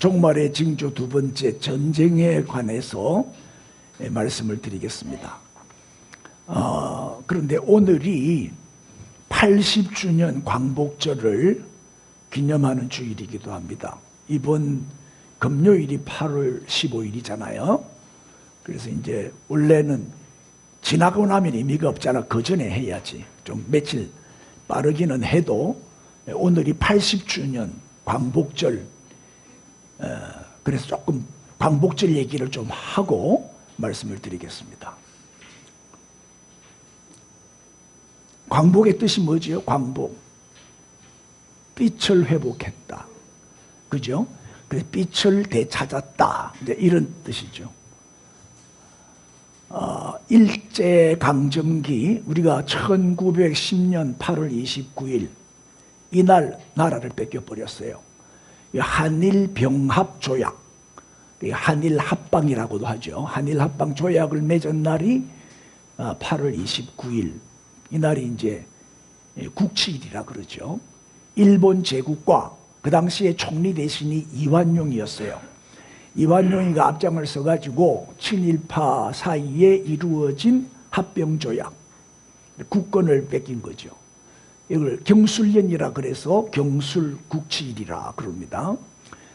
종말의 징조 두 번째 전쟁에 관해서 말씀을 드리겠습니다. 그런데 오늘이 80주년 광복절을 기념하는 주일이기도 합니다. 이번 금요일이 8월 15일이잖아요. 그래서 이제 원래는 지나고 나면 의미가 없잖아. 그 전에 해야지. 좀 며칠 빠르기는 해도 오늘이 80주년 광복절. 그래서 조금 광복절 얘기를 좀 하고 말씀을 드리겠습니다. 광복의 뜻이 뭐지요? 광복. 빛을 회복했다. 그죠? 그래서 빛을 되찾았다. 이제 이런 뜻이죠. 일제강점기, 우리가 1910년 8월 29일, 이날 나라를 뺏겨버렸어요. 한일병합조약, 한일합방이라고도 하죠. 한일합방조약을 맺은 날이 8월 29일, 이날이 이제 국치일이라 그러죠. 일본 제국과 그 당시에 총리 대신이 이완용이었어요. 이완용이가 앞장을 서가지고 친일파 사이에 이루어진 합병조약, 국권을 뺏긴 거죠. 이걸 경술련이라 그래서 경술국치일이라 그럽니다.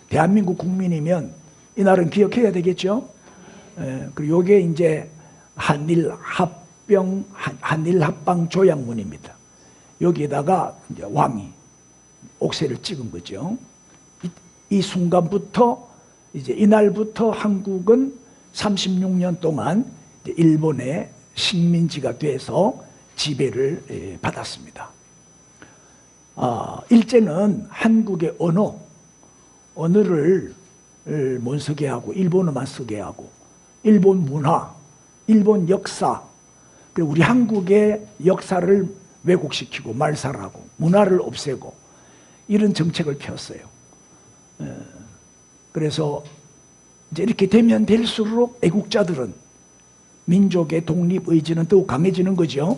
대한민국 국민이면 이날은 기억해야 되겠죠. 그리고 이게 이제 한일합방 조약문입니다. 여기에다가 이제 왕이 옥새를 찍은 거죠. 이 순간부터 이제 이날부터 한국은 36년 동안 일본의 식민지가 돼서 지배를 받았습니다. 일제는 한국의 언어를 못 쓰게 하고 일본어만 쓰게 하고 일본 문화, 일본 역사, 그리고 우리 한국의 역사를 왜곡시키고 말살하고 문화를 없애고 이런 정책을 폈어요. 그래서 이제 이렇게 되면 될수록 애국자들은 민족의 독립의지는 더욱 강해지는 거죠.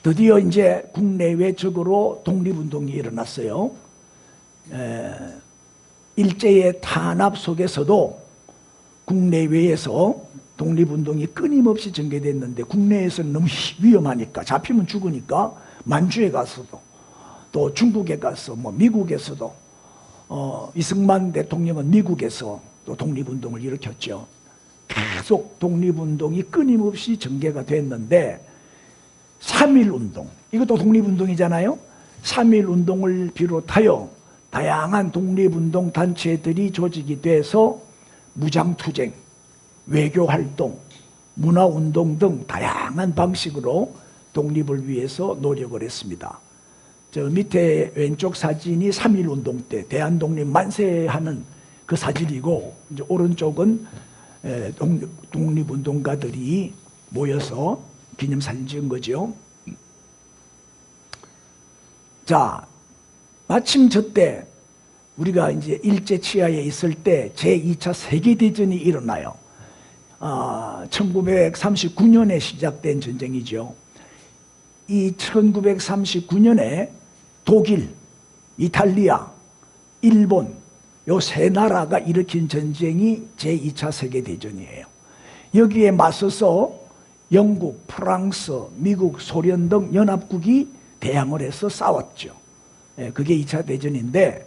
드디어 이제 국내외적으로 독립운동이 일어났어요. 일제의 탄압 속에서도 국내외에서 독립운동이 끊임없이 전개됐는데 국내에서는 너무 위험하니까 잡히면 죽으니까 만주에 가서도 또 중국에 가서 미국에서도 이승만 대통령은 미국에서 또 독립운동을 일으켰죠. 계속 독립운동이 끊임없이 전개가 됐는데 3.1운동, 이것도 독립운동이잖아요. 3.1운동을 비롯하여 다양한 독립운동 단체들이 조직이 돼서 무장투쟁, 외교활동, 문화운동 등 다양한 방식으로 독립을 위해서 노력을 했습니다. 저 밑에 왼쪽 사진이 3.1운동 때 대한독립 만세하는 그 사진이고, 이제 오른쪽은 독립운동가들이 모여서 기념사진 찍은 거죠. 자, 마침 저때 우리가 이제 일제 치하에 있을 때 제2차 세계대전이 일어나요. 1939년에 시작된 전쟁이죠. 이 1939년에 독일, 이탈리아, 일본 요 세 나라가 일으킨 전쟁이 제2차 세계대전이에요. 여기에 맞서서 영국, 프랑스, 미국, 소련 등 연합국이 대항을 해서 싸웠죠. 그게 2차 대전인데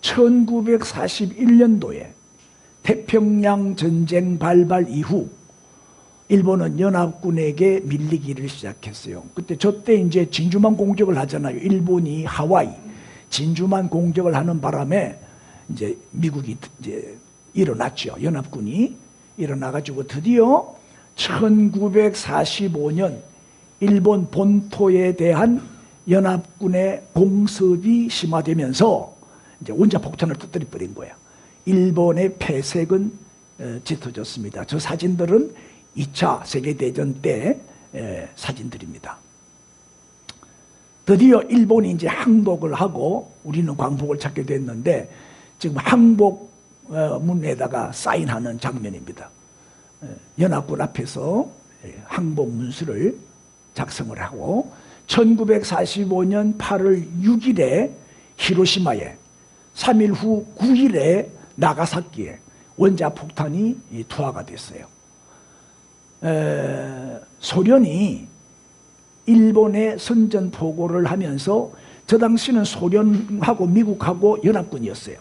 1941년도에 태평양 전쟁 발발 이후 일본은 연합군에게 밀리기를 시작했어요. 저때 이제 진주만 공격을 하잖아요. 일본이 하와이, 진주만 공격을 하는 바람에 이제 미국이 이제 일어났죠. 연합군이 일어나가지고 드디어 1945년 일본 본토에 대한 연합군의 공습이 심화되면서 이제 원자폭탄을 터뜨려 버린 거야. 일본의 패색은 짙어졌습니다. 저 사진들은 2차 세계대전 때 사진들입니다. 드디어 일본이 이제 항복을 하고 우리는 광복을 찾게 됐는데 지금 항복문에다가 사인하는 장면입니다. 연합군 앞에서 항복 문수를 작성을 하고 1945년 8월 6일에 히로시마에 3일 후 9일에 나가사키에 원자폭탄이 투하가 됐어요. 소련이 일본에 선전포고를 하면서 저 당시는 소련하고 미국하고 연합군이었어요.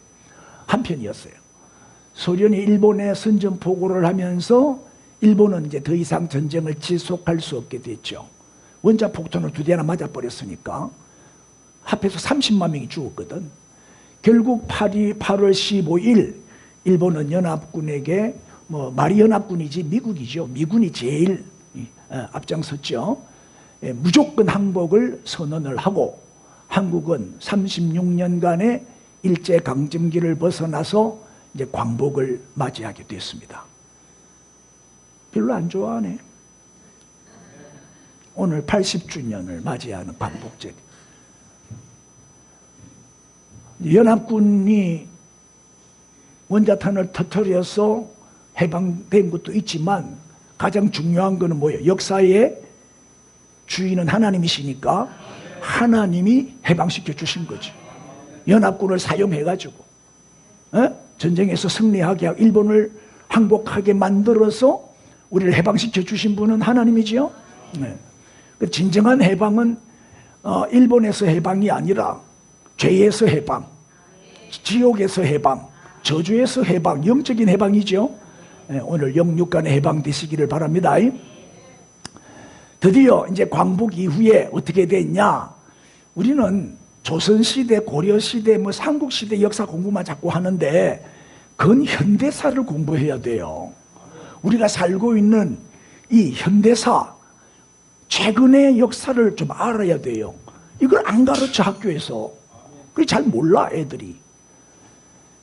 한편이었어요. 소련이 일본에 선전포고를 하면서 일본은 이제 더 이상 전쟁을 지속할 수 없게 됐죠. 원자폭탄을 2대나 맞아버렸으니까 합해서 30만 명이 죽었거든. 결국 8월 15일 일본은 연합군에게 말이 연합군이지 미국이죠. 미군이 제일 앞장섰죠. 무조건 항복을 선언을 하고 한국은 36년간의 일제강점기를 벗어나서 이제 광복을 맞이하게 됐습니다. 별로 안 좋아하네. 오늘 80주년을 맞이하는 광복절. 연합군이 원자탄을 터뜨려서 해방된 것도 있지만 가장 중요한 것은 뭐예요? 역사의 주인은 하나님이시니까 하나님이 해방시켜 주신 거죠. 연합군을 사용해가지고 전쟁에서 승리하게 하고 일본을 항복하게 만들어서 우리를 해방시켜 주신 분은 하나님이지요. 진정한 해방은 일본에서 해방이 아니라 죄에서 해방, 지옥에서 해방, 저주에서 해방, 영적인 해방이죠. 오늘 영육간의 해방 되시기를 바랍니다. 드디어 이제 광복 이후에 어떻게 됐냐? 우리는 조선시대, 고려시대, 삼국시대 역사 공부만 자꾸 하는데 근현대사를 공부해야 돼요. 우리가 살고 있는 이 현대사, 최근의 역사를 좀 알아야 돼요. 이걸 안 가르쳐 학교에서. 그게 잘 몰라 애들이.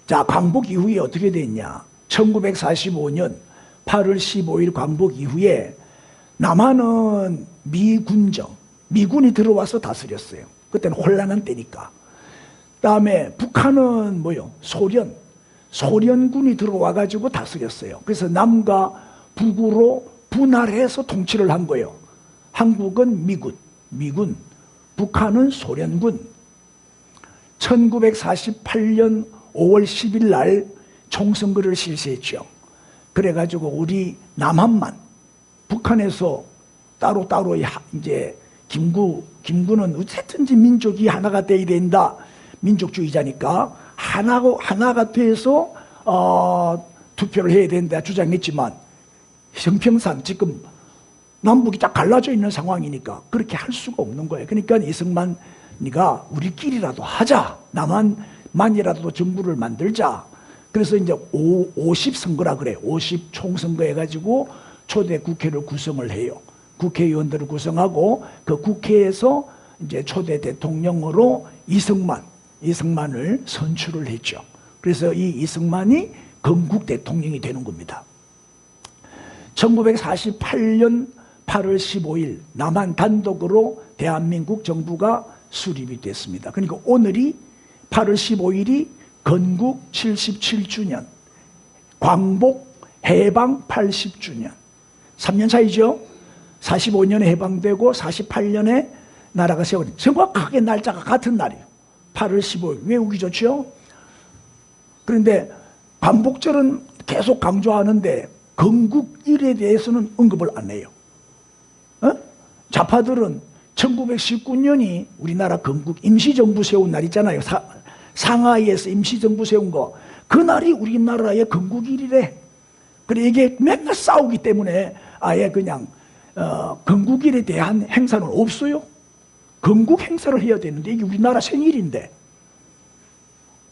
자, 광복 이후에 어떻게 됐냐? 1945년 8월 15일 광복 이후에 남한은 미군이 들어와서 다스렸어요. 그때는 혼란한 때니까. 다음에 북한은 뭐요? 소련군이 들어와가지고 다스렸어요. 그래서 남과 북으로 분할해서 통치를 한 거예요. 한국은 미군, 북한은 소련군. 1948년 5월 10일 날 총선거를 실시했죠. 그래가지고 우리 남한만, 북한에서 따로 이제 김구는 어쨌든지 민족이 하나가 돼야 된다. 민족주의자니까 하나가 돼서 투표를 해야 된다 주장했지만 형평상 지금 남북이 딱 갈라져 있는 상황이니까 그렇게 할 수가 없는 거예요. 그러니까 이승만이가 우리끼리라도 하자. 남한만이라도 정부를 만들자. 그래서 이제 50선거라 그래. 50 총선거 해가지고 초대 국회를 구성을 해요. 국회의원들을 구성하고 그 국회에서 이제 초대 대통령으로 이승만을 선출을 했죠. 그래서 이 이승만이 건국 대통령이 되는 겁니다. 1948년 8월 15일 남한 단독으로 대한민국 정부가 수립이 됐습니다. 그러니까 오늘이 8월 15일이 건국 77주년, 광복 해방 80주년. 3년 차이죠. 45년에 해방되고 48년에 나라가 세워진 정확하게 날짜가 같은 날이에요. 8월 15일. 외우기 좋죠? 그런데 광복절은 계속 강조하는데 건국일에 대해서는 언급을 안 해요. 좌파들은 1919년이 우리나라 건국 임시정부 세운 날 있잖아요. 상하이에서 임시정부 세운 거. 그날이 우리나라의 건국일이래. 그래 이게 맨날 싸우기 때문에 아예 그냥 건국일에 대한 행사는 없어요. 건국 행사를 해야 되는데 이게 우리나라 생일인데.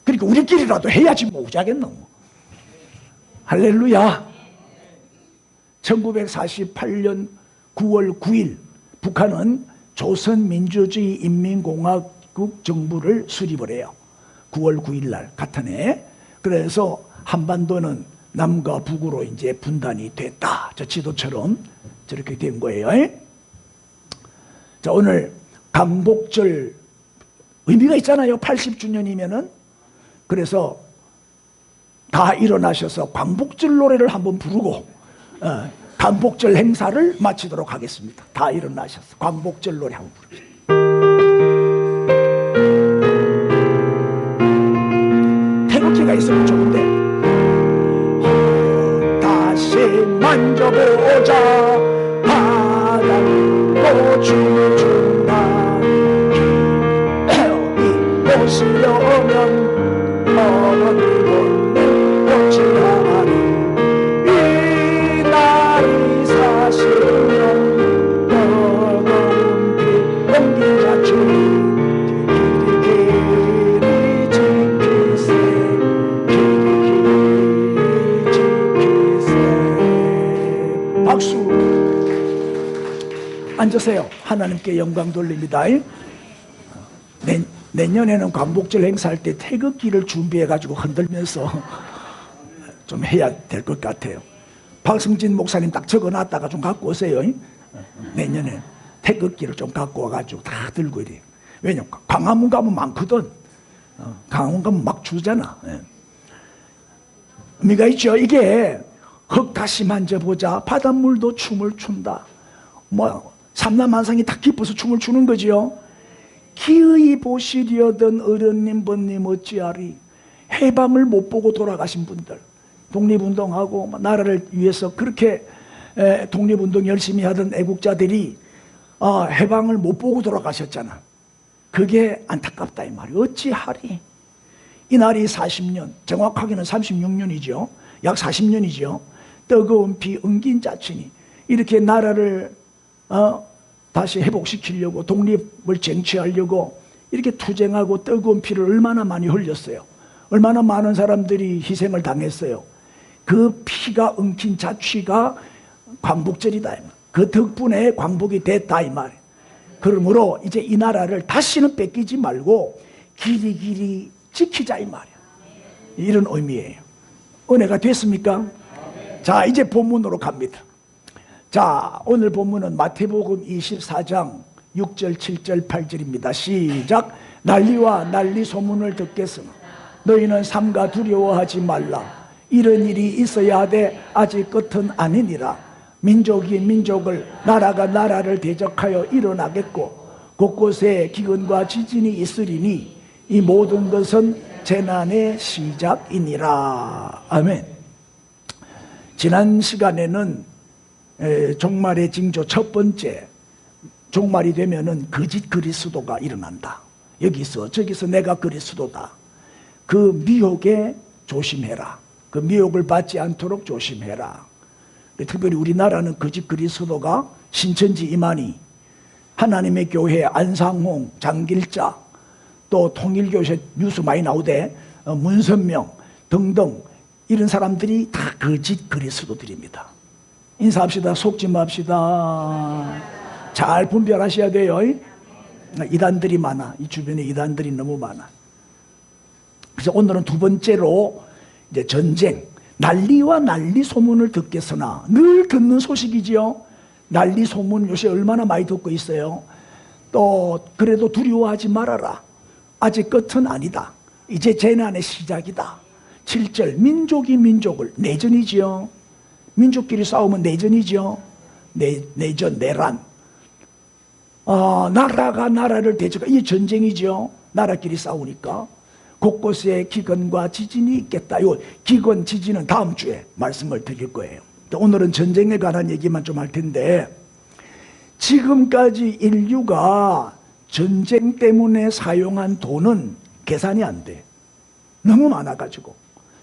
그러니까 우리끼리라도 해야지 뭐 오자겠노. 할렐루야. 1948년 9월 9일 북한은 조선민주주의 인민공화국 정부를 수립을 해요. 9월 9일 날 같은 해. 그래서 한반도는 남과 북으로 이제 분단이 됐다. 저 지도처럼 저렇게 된 거예요. 자, 오늘 광복절 의미가 있잖아요. 80주년이면은. 그래서 다 일어나셔서 광복절 노래를 한번 부르고 광복절 행사를 마치도록 하겠습니다. 다 일어나셔서 광복절 노래 한번 부릅시다. 태극기가 있으면 좋은데. 다시 만져보자 바다로 춤을 춘다. 이곳이 오면 먼 꽃이 하리. 이 날이 40년 뜨거운 피 옮긴 자축 길이 지키세. 박수. 앉으세요. 하나님께 영광 돌립니다. 내년에는 광복절 행사할 때 태극기를 준비해가지고 흔들면서 좀 해야 될 것 같아요. 박승진 목사님 딱 적어놨다가 좀 갖고 오세요. 내년에 태극기를 좀 갖고 와가지고 다 들고 이래요. 왜냐면 광화문 가면 많거든. 광화문 가면 막 주잖아. 의미가 있죠. 이게 흙 다시 만져보자 바닷물도 춤을 춘다. 뭐 삼라만상이 다 기뻐서 춤을 추는 거지요. 기의 보시려던 어른님 번님 어찌하리. 해방을 못 보고 돌아가신 분들, 독립운동하고 나라를 위해서 그렇게 독립운동 열심히 하던 애국자들이 해방을 못 보고 돌아가셨잖아. 그게 안타깝다 이 말이에요. 어찌하리. 이 날이 40년, 정확하게는 36년이죠. 약 40년이죠. 뜨거운 피 엉긴 자친이 이렇게 나라를 다시 회복시키려고 독립을 쟁취하려고 이렇게 투쟁하고 뜨거운 피를 얼마나 많이 흘렸어요. 얼마나 많은 사람들이 희생을 당했어요. 그 피가 엉킨 자취가 광복절이다. 그 덕분에 광복이 됐다 이 말이에요. 그러므로 이제 이 나라를 다시는 뺏기지 말고 길이 지키자 이 말이에요. 이런 의미예요. 은혜가 됐습니까? 자, 이제 본문으로 갑니다. 자, 오늘 본문은 마태복음 24장 6절 7절 8절입니다 시작. 난리와 난리 소문을 듣겠으나 너희는 삼가 두려워하지 말라. 이런 일이 있어야 하되 아직 끝은 아니니라. 민족이 민족을, 나라가 나라를 대적하여 일어나겠고 곳곳에 기근과 지진이 있으리니 이 모든 것은 재난의 시작이니라. 아멘. 지난 시간에는 종말의 징조 첫 번째, 종말이 되면은 거짓 그리스도가 일어난다. 여기서 저기서 내가 그리스도다. 그 미혹에 조심해라. 그 미혹을 받지 않도록 조심해라. 특별히 우리나라는 거짓 그리스도가 신천지 이만희, 하나님의 교회 안상홍, 장길자, 또 통일교회 뉴스 많이 나오대, 문선명 등등 이런 사람들이 다 거짓 그리스도들입니다. 인사합시다. 속지 맙시다. 잘 분별하셔야 돼요. 이단들이 많아. 이 주변에 이단들이 너무 많아. 그래서 오늘은 두 번째로 이제 전쟁, 난리와 난리 소문을 듣겠으나, 늘 듣는 소식이지요. 난리 소문 요새 얼마나 많이 듣고 있어요. 또 그래도 두려워하지 말아라. 아직 끝은 아니다. 이제 재난의 시작이다. 7절 민족이 민족을, 내전이지요. 민족끼리 싸우면 내전이죠. 내전, 내란. 나라가 나라를 대적하, 이게 전쟁이죠. 나라끼리 싸우니까. 곳곳에 기근과 지진이 있겠다. 요 기근, 지진은 다음 주에 말씀을 드릴 거예요. 오늘은 전쟁에 관한 얘기만 좀 할 텐데, 지금까지 인류가 전쟁 때문에 사용한 돈은 계산이 안 돼. 너무 많아가지고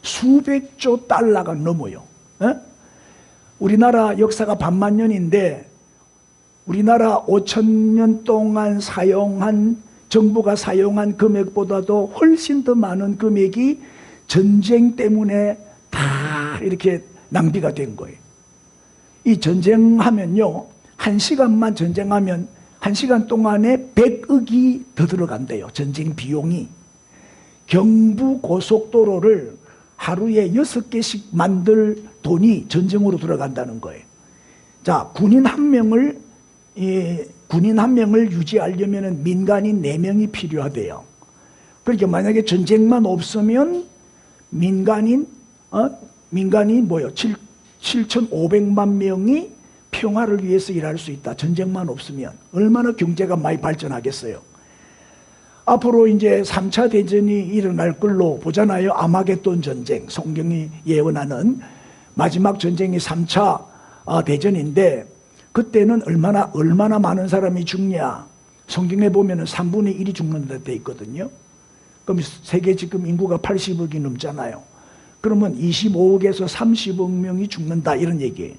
수백조 달러가 넘어요. 우리나라 역사가 반만년인데 우리나라 5,000년 동안 사용한, 정부가 사용한 금액보다도 훨씬 더 많은 금액이 전쟁 때문에 다 이렇게 낭비가 된 거예요. 이 전쟁하면요, 1시간만 전쟁하면 1시간 동안에 100억이 더 들어간대요. 전쟁 비용이. 경부고속도로를 하루에 6개씩 만들 돈이 전쟁으로 들어간다는 거예요. 자, 군인 한 명을 유지하려면 민간인 4명이 필요하대요. 그러니까 만약에 전쟁만 없으면 민간인 7,500만 명이 평화를 위해서 일할 수 있다. 전쟁만 없으면. 얼마나 경제가 많이 발전하겠어요. 앞으로 이제 3차 대전이 일어날 걸로 보잖아요. 아마겟돈 전쟁, 성경이 예언하는 마지막 전쟁이 3차 대전인데, 그때는 얼마나 많은 사람이 죽냐. 성경에 보면은 3분의 1이 죽는다 돼 있거든요. 그럼 세계 지금 인구가 80억이 넘잖아요. 그러면 25억에서 30억 명이 죽는다, 이런 얘기예요.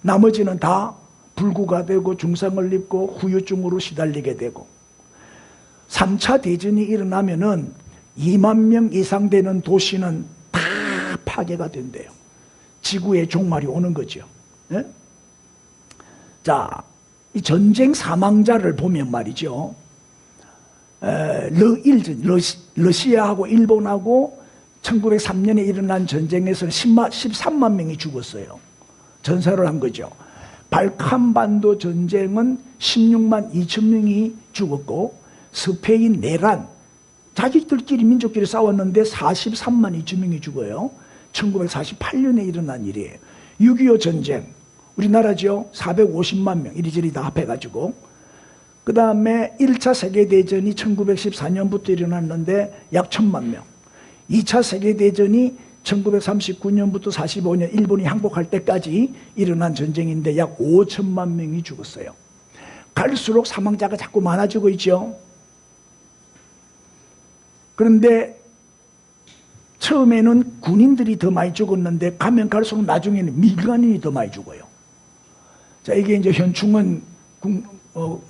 나머지는 다 불구가 되고 중상을 입고 후유증으로 시달리게 되고, 3차 대전이 일어나면은 2만 명 이상 되는 도시는 다 파괴가 된대요. 지구의 종말이 오는 거죠. 예? 자, 이 전쟁 사망자를 보면 말이죠. 러시아하고 일본하고 1903년에 일어난 전쟁에서는 13만 명이 죽었어요. 전사를 한 거죠. 발칸반도 전쟁은 16만 2천 명이 죽었고, 스페인 내란, 자기들끼리 민족끼리 싸웠는데 43만 2천 명이 죽어요. 1948년에 일어난 일이에요. 6.25 전쟁, 우리나라죠. 450만 명 이리저리 다 합해가지고. 그 다음에 1차 세계대전이 1914년부터 일어났는데 약 1,000만 명. 2차 세계대전이 1939년부터 45년 일본이 항복할 때까지 일어난 전쟁인데 약 5천만 명이 죽었어요. 갈수록 사망자가 자꾸 많아지고 있죠. 그런데 처음에는 군인들이 더 많이 죽었는데 가면 갈수록 나중에는 민간인이 더 많이 죽어요. 자, 이게 이제 현충원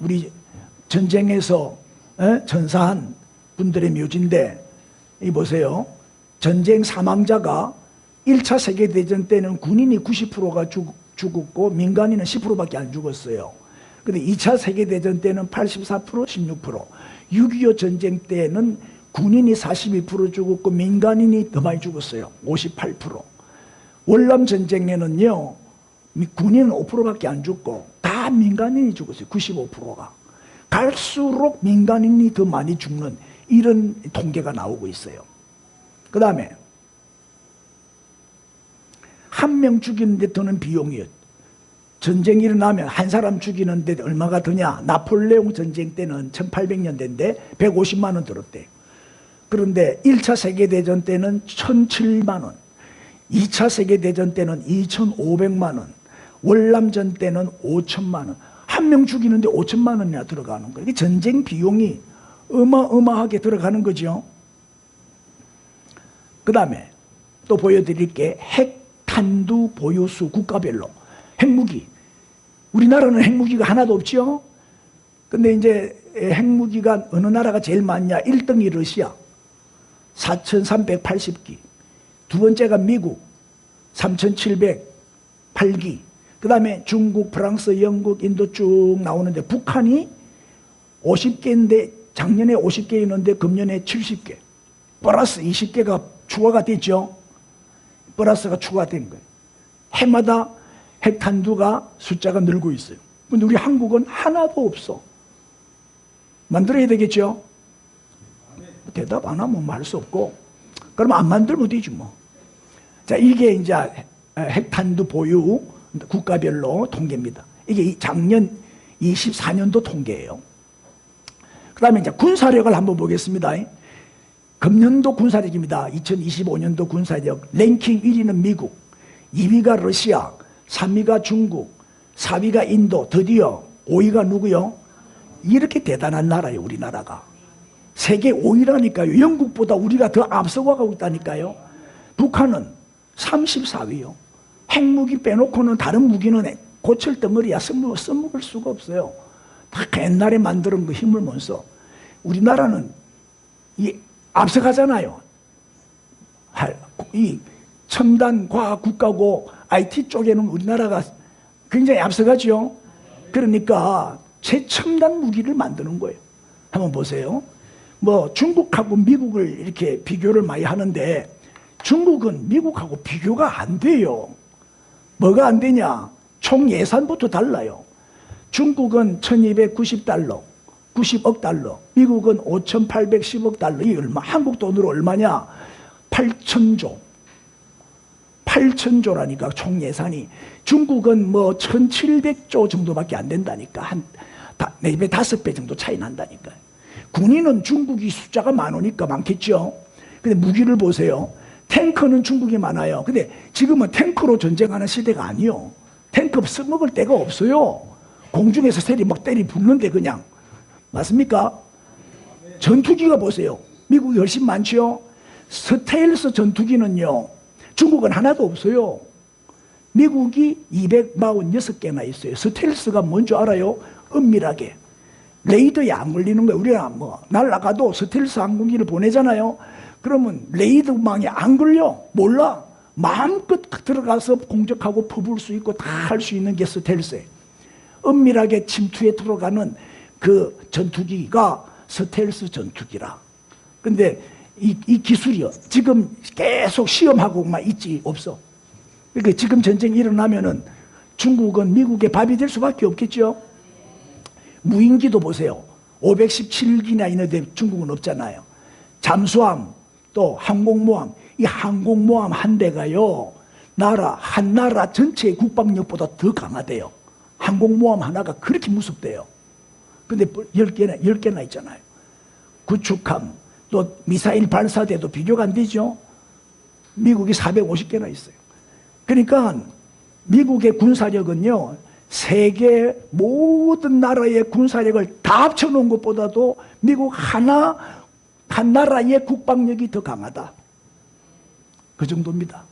우리 전쟁에서 전사한 분들의 묘지인데, 이 보세요. 전쟁 사망자가 1차 세계대전 때는 군인이 90%가 죽었고 민간인은 10%밖에 안 죽었어요. 근데 2차 세계대전 때는 84%, 16%. 6.25 전쟁 때는 군인이 42% 죽었고 민간인이 더 많이 죽었어요. 58%. 월남 전쟁에는요, 군인은 5%밖에 안 죽고 다 민간인이 죽었어요. 95%가. 갈수록 민간인이 더 많이 죽는 이런 통계가 나오고 있어요. 그 다음에 한 명 죽이는데 드는 비용이요. 전쟁이 일어나면 한 사람 죽이는데 얼마가 드냐. 나폴레옹 전쟁 때는 1800년대인데 150만 원 들었대요. 그런데 1차 세계대전 때는 1,007만 원, 2차 세계대전 때는 2,500만 원, 월남전 때는 5천만 원. 한 명 죽이는데 5천만 원이나 들어가는 거예요. 전쟁 비용이 어마어마하게 들어가는 거죠. 그 다음에 또 보여드릴게. 핵탄두 보유수 국가별로. 핵무기. 우리나라는 핵무기가 하나도 없죠. 근데 이제 핵무기가 어느 나라가 제일 많냐. 1등이 러시아 4,380기, 두 번째가 미국 3,708기, 그 다음에 중국, 프랑스, 영국, 인도 쭉 나오는데 북한이 50개인데 작년에 50개 있는데 금년에 70개 플러스 20개가 추가가 됐죠. 플러스가 추가된 거예요. 해마다 핵탄두가 숫자가 늘고 있어요. 근데 우리 한국은 하나도 없어. 만들어야 되겠죠. 대답 안 하면 뭐 할 수 없고, 그럼 안 만들면 되지 뭐. 자, 이게 이제 핵탄두 보유 국가별로 통계입니다. 이게 작년 24년도 통계예요. 그 다음에 이제 군사력을 한번 보겠습니다. 금년도 군사력입니다. 2025년도 군사력. 랭킹 1위는 미국, 2위가 러시아, 3위가 중국, 4위가 인도, 드디어 5위가 누구요? 이렇게 대단한 나라예요, 우리나라가. 세계 5위라니까요. 영국보다 우리가 더 앞서가고 있다니까요. 북한은 34위요. 핵무기 빼놓고는 다른 무기는 고철 덩어리야. 써먹을 수가 없어요. 다 옛날에 만드는 거 힘을 못 써. 우리나라는 앞서가잖아요. 이 첨단 과학 국가고 IT 쪽에는 우리나라가 굉장히 앞서가죠. 그러니까 최첨단 무기를 만드는 거예요. 한번 보세요. 뭐 중국하고 미국을 이렇게 비교를 많이 하는데 중국은 미국하고 비교가 안 돼요. 뭐가 안 되냐? 총 예산부터 달라요. 중국은 1290달러, 90억 달러, 미국은 5810억 달러. 이 얼마? 한국 돈으로 얼마냐? 8천조. 8천조라니까 총 예산이. 중국은 뭐 1700조 정도밖에 안 된다니까. 한 4배, 5배 정도 차이 난다니까요. 군인은 중국이 숫자가 많으니까 많겠죠. 근데 무기를 보세요. 탱크는 중국이 많아요. 근데 지금은 탱크로 전쟁하는 시대가 아니요. 탱크 써먹을 데가 없어요. 공중에서 셀이 막 때리 붙는데 그냥. 맞습니까? 전투기가 보세요. 미국이 훨씬 많죠. 스텔스 전투기는요, 중국은 하나도 없어요. 미국이 246개나 있어요. 스텔스가 뭔지 알아요? 은밀하게. 레이더에 안 걸리는 거예요. 우리가 뭐 날아가도 스텔스 항공기를 보내잖아요. 그러면 레이더망에 안 걸려. 몰라. 마음껏 들어가서 공격하고 퍼부을 수 있고 다 할 수 있는 게 스텔스예요. 은밀하게 침투에 들어가는 그 전투기가 스텔스 전투기라. 근데 이 기술이요, 지금 계속 시험하고만 있지 없어. 그러니까 지금 전쟁이 일어나면은 중국은 미국의 밥이 될 수밖에 없겠죠. 무인기도 보세요. 517기나 있는데 중국은 없잖아요. 잠수함, 또 항공모함. 이 항공모함 한 대가요, 한 나라 전체의 국방력보다 더 강하대요. 항공모함 하나가 그렇게 무섭대요. 근데 10개나 있잖아요. 구축함, 또 미사일 발사대도 비교가 안 되죠. 미국이 450개나 있어요. 그러니까 미국의 군사력은요, 세계 모든 나라의 군사력을 다 합쳐놓은 것보다도 미국 한 나라의 국방력이 더 강하다. 그 정도입니다.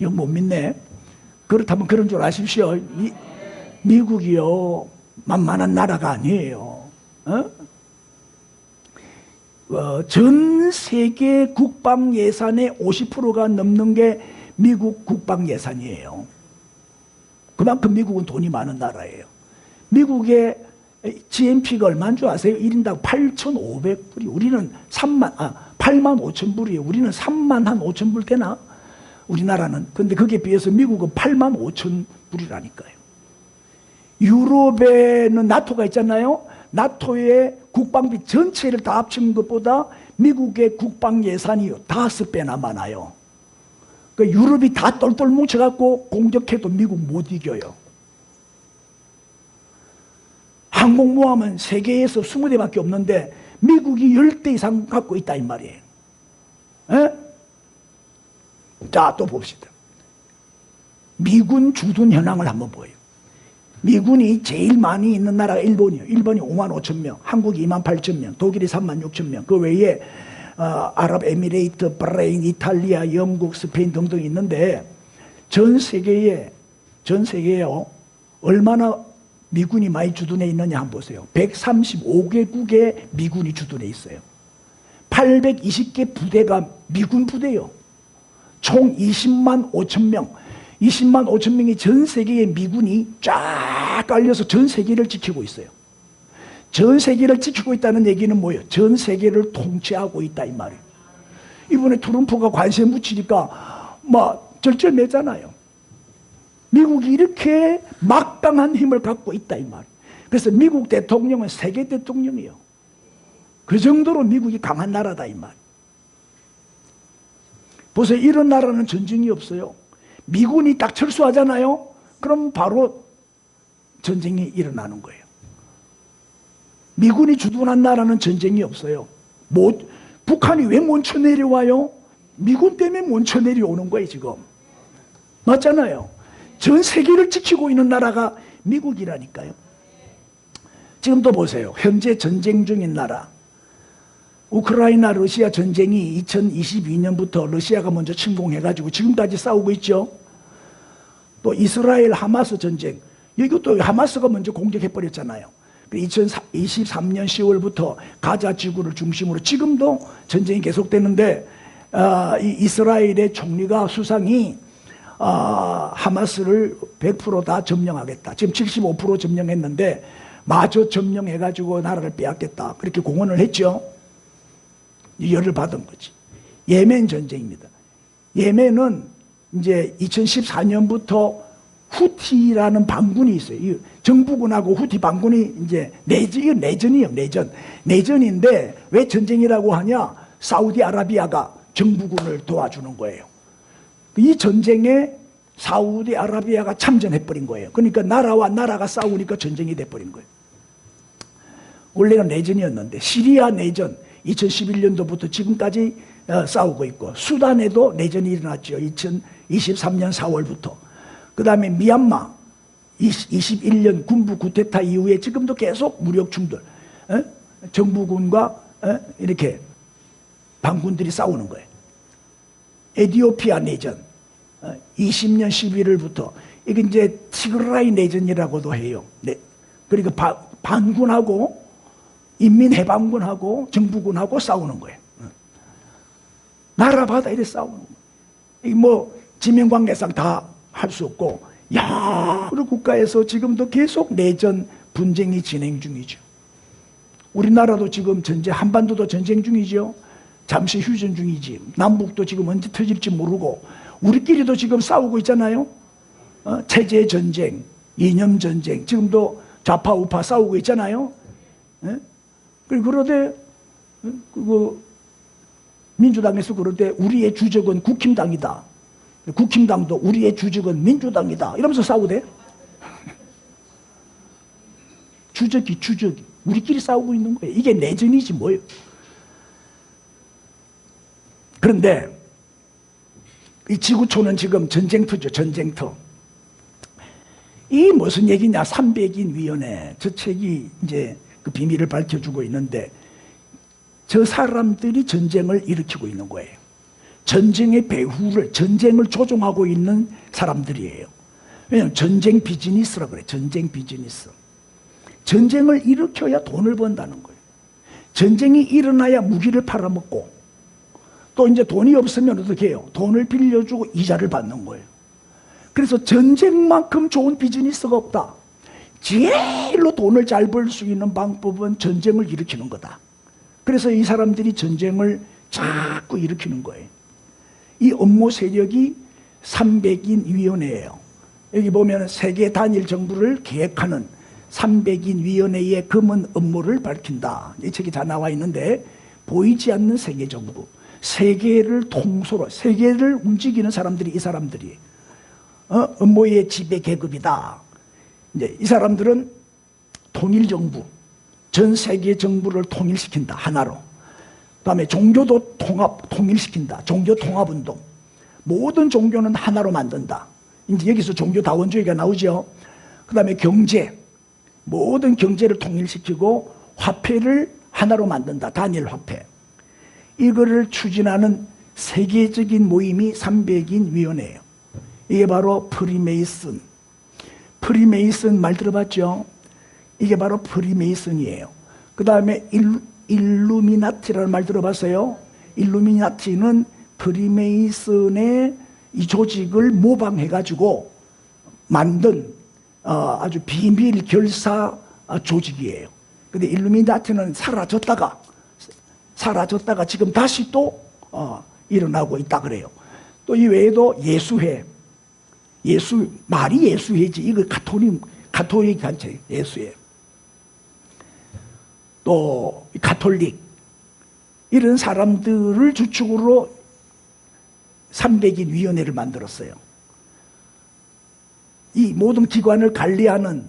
이거 못 믿네. 그렇다면 그런 줄 아십시오. 미국이요, 만만한 나라가 아니에요. 전 세계 국방 예산의 50%가 넘는 게 미국 국방 예산이에요. 그만큼 미국은 돈이 많은 나라예요. 미국의 GNP가 얼마인 줄 아세요? 1인당 8,500불이. 우리는 8만 5천 불이에요. 우리는 3만 한 5천 불 되나? 우리나라는. 근데 거기에 비해서 미국은 8만 5천 불이라니까요. 유럽에는 나토가 있잖아요. 나토의 국방비 전체를 다 합친 것보다 미국의 국방 예산이 5배나 많아요. 그러니까 유럽이 다 똘똘 뭉쳐갖고 공격해도 미국 못 이겨요. 항공모함은 세계에서 20대밖에 없는데 미국이 10대 이상 갖고 있다 이 말이에요. 에? 자, 또 봅시다. 미군 주둔 현황을 한번 보여요. 미군이 제일 많이 있는 나라가 일본이에요. 일본이 5만 5천 명, 한국이 2만 8천 명, 독일이 3만 6천 명. 그 외에 아랍에미레이트, 바레인, 이탈리아, 영국, 스페인 등등 있는데 전 세계에요, 얼마나 미군이 많이 주둔해 있느냐 한번 보세요. 135개국에 미군이 주둔해 있어요. 820개 부대가 미군 부대요. 총 20만 5천 명. 20만 5천 명이 전 세계의 미군이 쫙 깔려서 전 세계를 지키고 있어요. 전 세계를 지키고 있다는 얘기는 뭐예요? 전 세계를 통치하고 있다 이 말이에요. 이번에 트럼프가 관세 묻히니까 막 절절매잖아요. 미국이 이렇게 막강한 힘을 갖고 있다 이 말이에요. 그래서 미국 대통령은 세계 대통령이에요. 그 정도로 미국이 강한 나라다 이 말이에요. 보세요. 이런 나라는 전쟁이 없어요. 미군이 딱 철수하잖아요. 그럼 바로 전쟁이 일어나는 거예요. 미군이 주둔한 나라는 전쟁이 없어요. 북한이 왜 몬쳐 내려와요? 미군 때문에 몬쳐 내려오는 거예요 지금. 맞잖아요. 전 세계를 지키고 있는 나라가 미국이라니까요. 지금도 보세요. 현재 전쟁 중인 나라. 우크라이나 러시아 전쟁이 2022년부터 러시아가 먼저 침공해가지고 지금까지 싸우고 있죠. 또 이스라엘 하마스 전쟁, 이것도 하마스가 먼저 공격해버렸잖아요. 2023년 10월부터 가자 지구를 중심으로 지금도 전쟁이 계속되는데 이 이스라엘의 총리가 수상이 하마스를 100% 다 점령하겠다. 지금 75% 점령했는데 마저 점령해가지고 나라를 빼앗겠다. 그렇게 공언을 했죠. 열을 받은 거지. 예멘 전쟁입니다. 예멘은 이제 2014년부터 후티라는 반군이 있어요. 정부군하고 후티 반군이 이제 내전이에요. 내전인데 왜 전쟁이라고 하냐? 사우디아라비아가 정부군을 도와주는 거예요. 이 전쟁에 사우디아라비아가 참전해버린 거예요. 그러니까 나라와 나라가 싸우니까 전쟁이 돼버린 거예요. 원래는 내전이었는데 시리아 내전 2011년도부터 지금까지 싸우고 있고, 수단에도 내전이 일어났죠. 2023년 4월부터. 그 다음에 미얀마 21년 군부 쿠데타 이후에 지금도 계속 무력 충돌, 정부군과 이렇게 반군들이 싸우는 거예요. 에티오피아 내전 20년 11월부터, 이게 이제 티그라이 내전이라고도 해요. 네. 그러니까 반군하고 인민해방군하고 정부군하고 싸우는 거예요. 나라마다 이렇게 싸우는 거예요. 뭐 지명관계상 다 할 수 없고, 여러 국가에서 지금도 계속 내전 분쟁이 진행 중이죠. 우리나라도 지금 한반도도 전쟁 중이죠. 잠시 휴전 중이지. 남북도 지금 언제 터질지 모르고, 우리끼리도 지금 싸우고 있잖아요. 체제 전쟁, 이념 전쟁, 지금도 좌파 우파 싸우고 있잖아요. 그러되 민주당에서 그러되 우리의 주적은 국힘당이다. 국힘당도 우리의 주적은 민주당이다. 이러면서 싸우대. 주적이 우리끼리 싸우고 있는 거예요. 이게 내전이지 뭐예요. 그런데 이 지구촌은 지금 전쟁터죠. 전쟁터. 이 무슨 얘기냐. 300인 위원회. 저 책이 이제 그 비밀을 밝혀주고 있는데, 저 사람들이 전쟁을 일으키고 있는 거예요. 전쟁의 배후를, 전쟁을 조종하고 있는 사람들이에요. 왜냐하면 전쟁 비즈니스라 그래. 전쟁 비즈니스. 전쟁을 일으켜야 돈을 번다는 거예요. 전쟁이 일어나야 무기를 팔아먹고, 또 이제 돈이 없으면 어떻게 해요? 돈을 빌려주고 이자를 받는 거예요. 그래서 전쟁만큼 좋은 비즈니스가 없다. 제일로 돈을 잘 벌 수 있는 방법은 전쟁을 일으키는 거다. 그래서 이 사람들이 전쟁을 자꾸 일으키는 거예요. 이 업무 세력이 300인 위원회예요. 여기 보면 세계 단일 정부를 계획하는 300인 위원회의 검은 업무를 밝힌다. 이 책이 다 나와 있는데, 보이지 않는 세계 정부, 세계를 통솔로, 세계를 움직이는 사람들이 이 사람들이 업무의 지배 계급이다. 이제 이 사람들은 통일 정부, 전 세계 정부를 통일시킨다. 하나로. 그다음에 종교도 통일시킨다. 종교 통합운동. 모든 종교는 하나로 만든다. 이제 여기서 종교다원주의가 나오죠. 그다음에 경제, 모든 경제를 통일시키고 화폐를 하나로 만든다. 단일 화폐. 이거를 추진하는 세계적인 모임이 300인 위원회예요. 이게 바로 프리메이슨. 프리메이슨 말 들어봤죠? 이게 바로 프리메이슨이에요. 그 다음에 일루미나티라는 말 들어봤어요? 일루미나티는 프리메이슨의 이 조직을 모방해가지고 만든 아주 비밀 결사 조직이에요. 근데 일루미나티는 사라졌다가 지금 다시 또 일어나고 있다 그래요. 또 이 외에도 예수회, 말이 예수회지. 이거 가톨릭 단체 예수회. 또 가톨릭, 이런 사람들을 주축으로 300인 위원회를 만들었어요. 이 모든 기관을 관리하는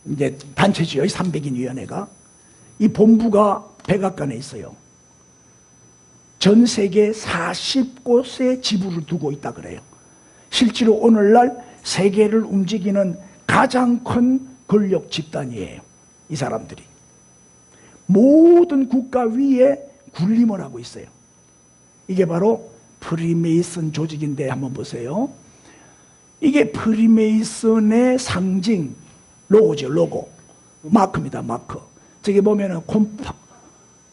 이제 단체죠. 이 300인 위원회가. 이 본부가 백악관에 있어요. 전 세계 40곳에 지부를 두고 있다 그래요. 실제로 오늘날 세계를 움직이는 가장 큰 권력 집단이에요. 이 사람들이. 모든 국가 위에 군림을 하고 있어요. 이게 바로 프리메이슨 조직인데 한번 보세요. 이게 프리메이슨의 상징 로고죠. 로고. 마크입니다. 마크. 저기 보면은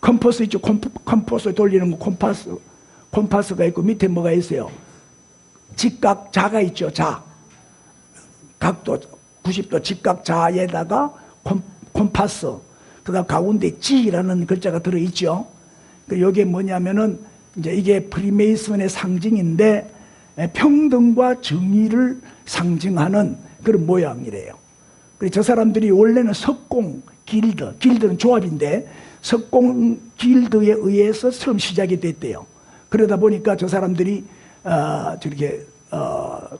컴퍼스 있죠. 컴퍼스 돌리는 거 콤파스가 있고, 밑에 뭐가 있어요? 직각자가 있죠. 자. 각도 90도 직각자에다가 콤파스. 그다음 가운데 G라는 글자가 들어있죠. 이게 뭐냐면은 이제 이게 프리메이슨의 상징인데, 평등과 정의를 상징하는 그런 모양이래요. 그래서 저 사람들이 원래는 석공 길드는 조합인데, 석공 길드에 의해서 처음 시작이 됐대요. 그러다 보니까 저 사람들이 저렇게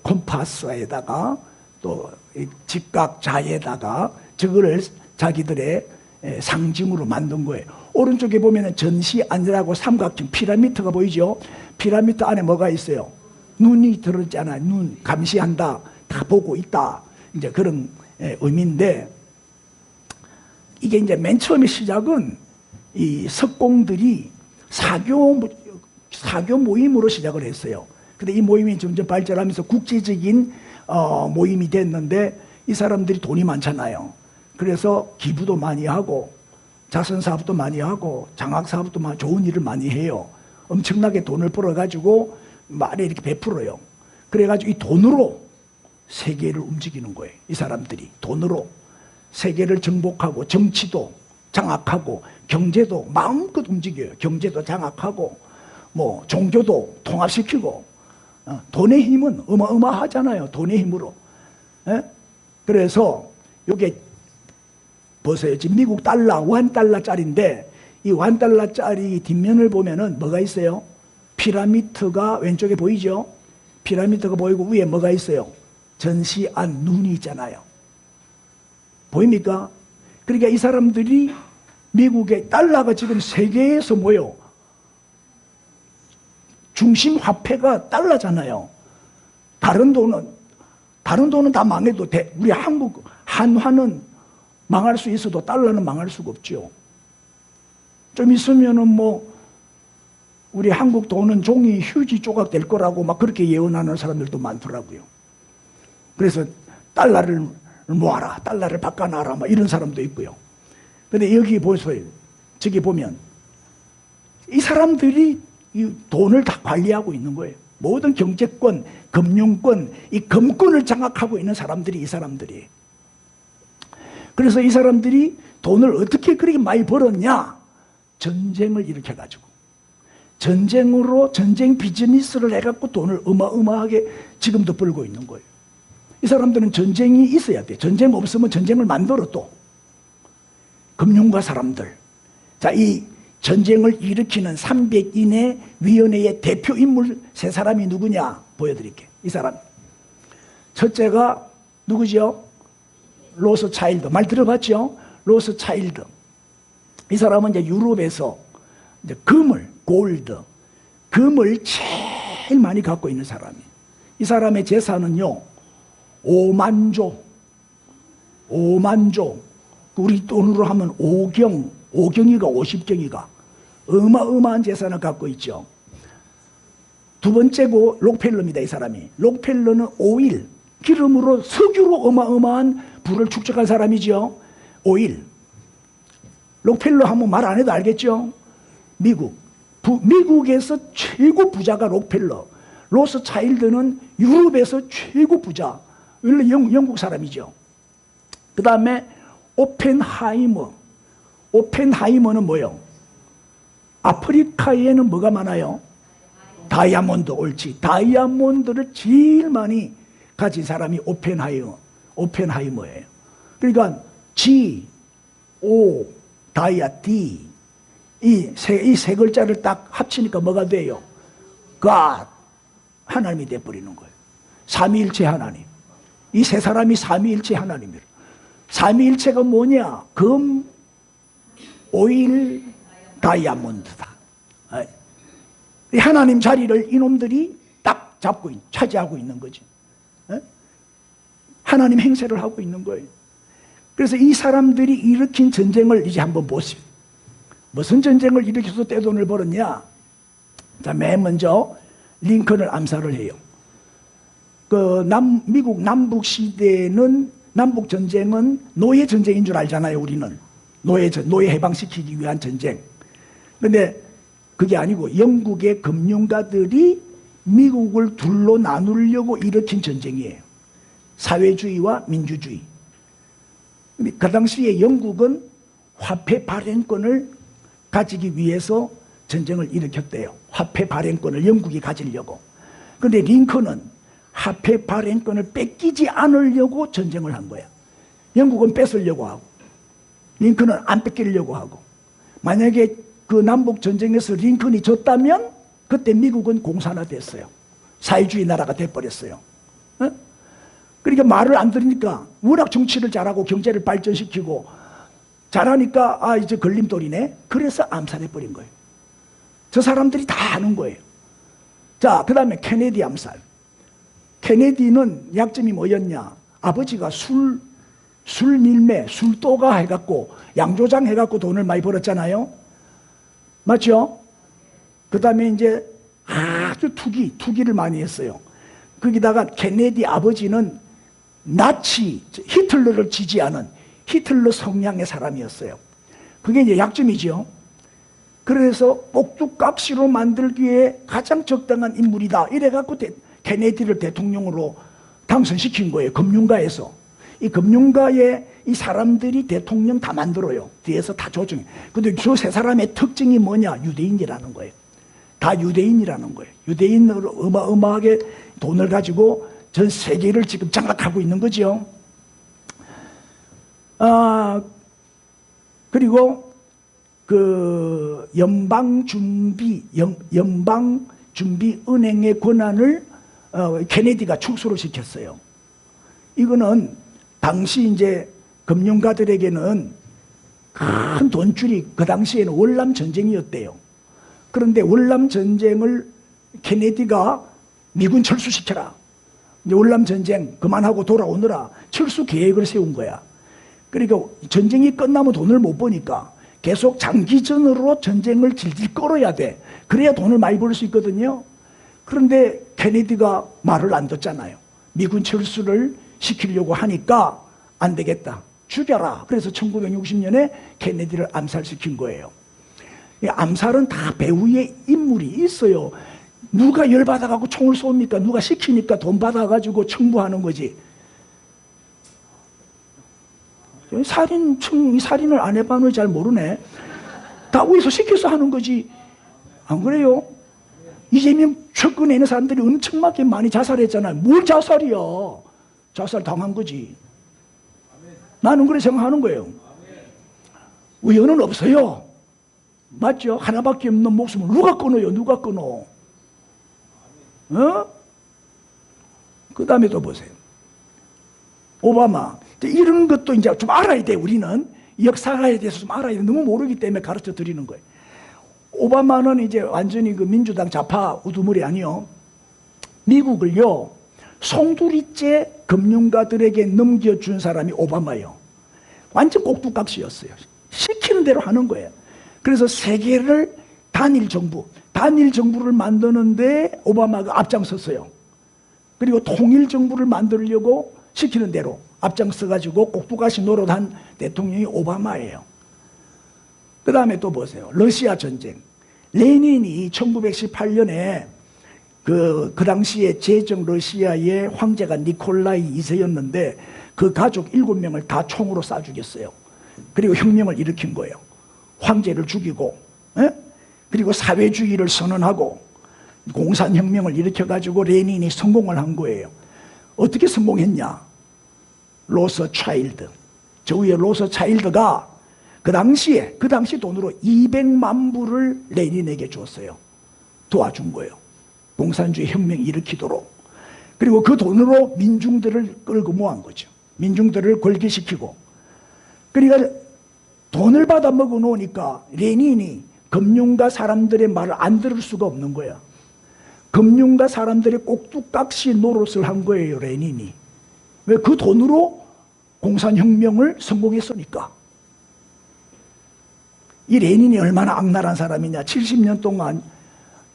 콤파스에다가 또 직각자에다가 저거를 자기들의 상징으로 만든 거예요. 오른쪽에 보면은 전시안이라고 삼각형 피라미드가 보이죠? 피라미드 안에 뭐가 있어요? 눈이 들었잖아요. 눈 감시한다, 다 보고 있다. 이제 그런 의미인데, 이게 이제 맨 처음에 시작은 이 석공들이 사교 모임으로 시작을 했어요. 근데 이 모임이 점점 발전하면서 국제적인 모임이 됐는데, 이 사람들이 돈이 많잖아요. 그래서 기부도 많이 하고 자선 사업도 많이 하고 장학 사업도 많이, 좋은 일을 많이 해요. 엄청나게 돈을 벌어가지고 말에 이렇게 베풀어요. 그래가지고 이 돈으로 세계를 움직이는 거예요. 이 사람들이 돈으로 세계를 정복하고 정치도 장악하고 경제도 마음껏 움직여요. 경제도 장악하고 뭐 종교도 통합시키고 돈의 힘은 어마어마하잖아요. 돈의 힘으로. 그래서 이게 보세요. 지금 미국 달러, $1짜리인데 이 $1짜리 뒷면을 보면은 뭐가 있어요? 피라미드가 왼쪽에 보이죠? 피라미드가 보이고 위에 뭐가 있어요? 전시안 눈이 있잖아요. 보입니까? 그러니까 이 사람들이 미국의 달러가 지금 세계에서 뭐요? 중심 화폐가 달러잖아요. 다른 돈은 다 망해도 우리 한국 한화는 망할 수 있어도 달러는 망할 수가 없죠. 좀 있으면은 뭐 우리 한국 돈은 종이 휴지 조각 될 거라고 막 그렇게 예언하는 사람들도 많더라고요. 그래서 달러를 모아라, 달러를 바꿔놔라, 막 이런 사람도 있고요. 근데 여기 보세요. 저기 보면 이 사람들이 이 돈을 다 관리하고 있는 거예요. 모든 경제권, 금융권, 이 금권을 장악하고 있는 사람들이 이 사람들이. 그래서 이 사람들이 돈을 어떻게 그렇게 많이 벌었냐? 전쟁을 일으켜가지고. 전쟁으로 전쟁 비즈니스를 해갖고 돈을 어마어마하게 지금도 벌고 있는 거예요. 이 사람들은 전쟁이 있어야 돼. 전쟁 없으면 전쟁을 만들어 또. 금융가 사람들. 자, 이 전쟁을 일으키는 300인의 위원회의 대표 인물 세 사람이 누구냐 보여드릴게요. 이 사람. 첫째가 누구죠? 로스차일드. 말 들어봤죠? 로스차일드. 이 사람은 이제 유럽에서 이제 금을 제일 많이 갖고 있는 사람이에요. 이 사람의 재산은요, 5만조. 우리 돈으로 하면 5경이가 50경이가 어마어마한 재산을 갖고 있죠. 두 번째고 록펠러입니다. 이 사람이. 록펠러는 오일, 기름으로 석유로 어마어마한 부를 축적한 사람이죠. 오일. 록펠러 하면 말 안 해도 알겠죠. 미국에서 최고 부자가 록펠러. 로스차일드는 유럽에서 최고 부자. 원래 영국 사람이죠. 그 다음에 오펜하이머는 뭐예요? 아프리카에는 뭐가 많아요? 다이아몬드. 옳지. 다이아몬드를 제일 많이 가진 사람이 오펜하이머예요. 그러니까 G, O, 다이아, D 이 세 글자를 딱 합치니까 뭐가 돼요? God. 하나님이 돼버리는 거예요. 삼위일체 하나님. 이 세 사람이 삼위일체 하나님이에요. 삼위일체가 뭐냐? 금, 오일, 다이아몬드다. 하나님 자리를 이놈들이 딱 잡고 차지하고 있는 거죠. 하나님 행세를 하고 있는 거예요. 그래서 이 사람들이 일으킨 전쟁을 이제 한번 보십시오. 무슨 전쟁을 일으켜서 떼돈을 벌었냐? 자, 맨 먼저 링컨을 암살을 해요. 미국 남북 시대는 남북 전쟁은 노예 전쟁인 줄 알잖아요. 우리는 노예 해방시키기 위한 전쟁. 근데 그게 아니고 영국의 금융가들이 미국을 둘로 나누려고 일으킨 전쟁이에요. 사회주의와 민주주의. 그 당시에 영국은 화폐 발행권을 가지기 위해서 전쟁을 일으켰대요. 화폐 발행권을 영국이 가지려고. 그런데 링컨은 화폐 발행권을 뺏기지 않으려고 전쟁을 한 거야. 영국은 뺏으려고 하고 링컨은 안 뺏기려고 하고. 만약에 그 남북 전쟁에서 링컨이 졌다면 그때 미국은 공산화됐어요. 사회주의 나라가 돼버렸어요. 그러니까 말을 안 들으니까 워낙 정치를 잘하고 경제를 발전시키고 잘하니까 아 이제 걸림돌이네. 그래서 암살해버린 거예요. 저 사람들이 다 아는 거예요. 자, 그 다음에 케네디 암살. 케네디는 약점이 뭐였냐? 아버지가 술 밀매, 술도가 해갖고 양조장 해갖고 돈을 많이 벌었잖아요. 맞죠? 그 다음에 이제 아주 투기를 많이 했어요. 거기다가 케네디 아버지는 나치, 히틀러를 지지하는 히틀러 성향의 사람이었어요. 그게 이제 약점이죠. 그래서 꼭두각시로 만들기에 가장 적당한 인물이다. 이래갖고 케네디를 대통령으로 당선시킨 거예요. 금융가에서. 이 금융가에 이 사람들이 대통령 다 만들어요. 뒤에서 다 조정해. 근데 저 세 사람의 특징이 뭐냐? 유대인이라는 거예요. 다 유대인이라는 거예요. 유대인으로 어마어마하게 돈을 가지고 전 세계를 지금 장악하고 있는 거죠. 그리고 그 연방준비은행의 권한을 케네디가 축소를 시켰어요. 이거는 당시 이제 금융가들에게는 큰 돈줄이 그 당시에는 월남 전쟁이었대요. 그런데 월남 전쟁을 케네디가 미군 철수시켜라. 월남 전쟁 그만하고 돌아오느라 철수 계획을 세운 거야. 그러니까 전쟁이 끝나면 돈을 못 버니까 계속 장기전으로 전쟁을 질질 끌어야 돼. 그래야 돈을 많이 벌 수 있거든요. 그런데 케네디가 말을 안 듣잖아요. 미군 철수를 시키려고 하니까 안 되겠다. 죽여라. 그래서 1960년에 케네디를 암살시킨 거예요. 암살은 다 배후에 인물이 있어요. 누가 열받아가지고 총을 쏩니까? 누가 시키니까 돈 받아가지고 청부하는 거지. 살인을 안 해봐는 잘 모르네. 다 위에서 시켜서 하는 거지. 안 그래요? 이재명 접근에 있는 사람들이 엄청나게 많이 자살했잖아요. 뭘 자살이야? 자살 당한 거지. 나는 그래 생각하는 거예요. 우연은 없어요. 맞죠? 하나밖에 없는 목숨을 누가 끊어요? 누가 끊어? 그 다음에 또 보세요. 오바마. 이런 것도 이제 좀 알아야 돼. 우리는 역사에 대해서 좀 알아야 돼. 너무 모르기 때문에 가르쳐 드리는 거예요. 오바마는 이제 완전히 그 민주당 좌파 우두머리 아니요. 미국을요, 송두리째 금융가들에게 넘겨준 사람이 오바마예요. 완전 꼭두각시였어요. 시키는 대로 하는 거예요. 그래서 세계를 단일 정부를 만드는데 오바마가 앞장섰어요. 그리고 통일 정부를 만들려고 시키는 대로 앞장서가지고 꼭두각시 노릇한 대통령이 오바마예요. 그 다음에 또 보세요. 러시아 전쟁. 레닌이 1918년에 그 당시에 제정 러시아의 황제가 니콜라이 2세였는데 그 가족 7명을 다 총으로 쏴 죽였어요. 그리고 혁명을 일으킨 거예요. 황제를 죽이고, 그리고 사회주의를 선언하고 공산혁명을 일으켜가지고 레닌이 성공을 한 거예요. 어떻게 성공했냐? 로서차일드. 저 위에 로서차일드가 그 당시 돈으로 200만 불을 레닌에게 줬어요. 도와준 거예요. 공산주의 혁명 일으키도록. 그리고 그 돈으로 민중들을 끌고 모은 거죠. 민중들을 골기시키고. 그러니까 돈을 받아 먹어 놓으니까 레닌이 금융가 사람들의 말을 안 들을 수가 없는 거야. 금융가 사람들의 꼭두각시 노릇을 한 거예요, 레닌이. 왜? 그 돈으로 공산혁명을 성공했으니까. 이 레닌이 얼마나 악랄한 사람이냐. 70년 동안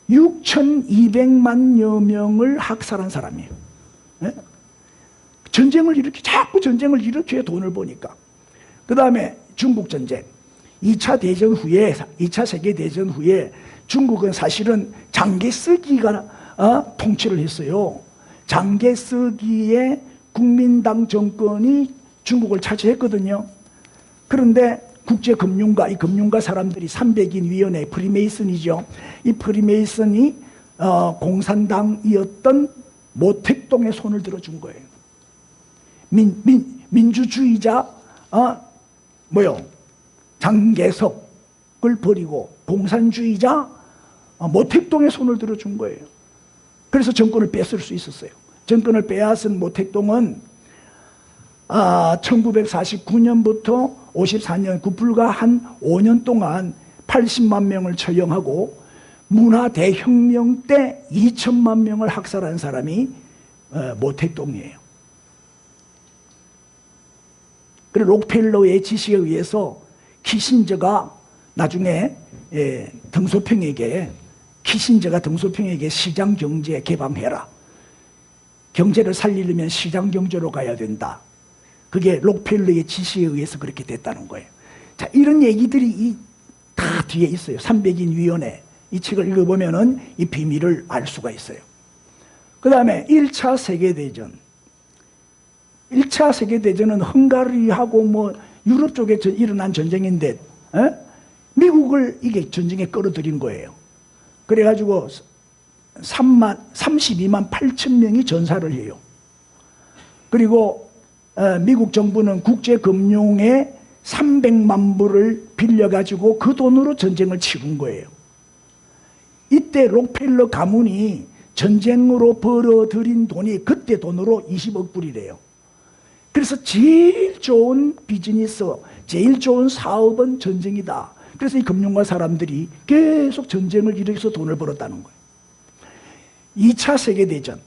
6,200만여 명을 학살한 사람이에요. 네? 자꾸 전쟁을 일으켜야 돈을 버니까. 그 다음에 중국전쟁. 2차 대전 후에, 2차 세계대전 후에 중국은 사실은 장개쓰기가 통치를 했어요. 장개쓰기의 국민당 정권이 중국을 차지했거든요. 그런데 국제금융가, 이 금융가 사람들이 300인 위원회, 프리메이슨이죠. 이 프리메이슨이 공산당이었던 모택동의 손을 들어준 거예요. 민주주의자, 장개석을 버리고 공산주의자 모택동의 손을 들어준 거예요. 그래서 정권을 뺏을 수 있었어요. 정권을 빼앗은 모택동은 1949년부터 54년, 불과 한 5년 동안 80만 명을 처형하고 문화 대혁명 때 2천만 명을 학살한 사람이 모택동이에요. 그리고 록펠러의 지시에 의해서 키신저가 나중에 키신저가 등소평에게 시장 경제 개방해라. 경제를 살리려면 시장 경제로 가야 된다. 그게 록펠러의 지시에 의해서 그렇게 됐다는 거예요. 자, 이런 얘기들이 다 뒤에 있어요. 300인 위원회. 이 책을 읽어보면은 이 비밀을 알 수가 있어요. 그 다음에 1차 세계대전. 1차 세계대전은 헝가리하고 뭐 유럽 쪽에 일어난 전쟁인데, 미국을 이게 전쟁에 끌어들인 거예요. 그래가지고 32만 8천 명이 전사를 해요. 그리고 미국 정부는 국제금융에 300만 불을 빌려가지고 그 돈으로 전쟁을 치른 거예요. 이때 록펠러 가문이 전쟁으로 벌어들인 돈이 그때 돈으로 20억 불이래요. 그래서 제일 좋은 비즈니스, 제일 좋은 사업은 전쟁이다. 그래서 이 금융가 사람들이 계속 전쟁을 일으켜서 돈을 벌었다는 거예요. 2차 세계대전,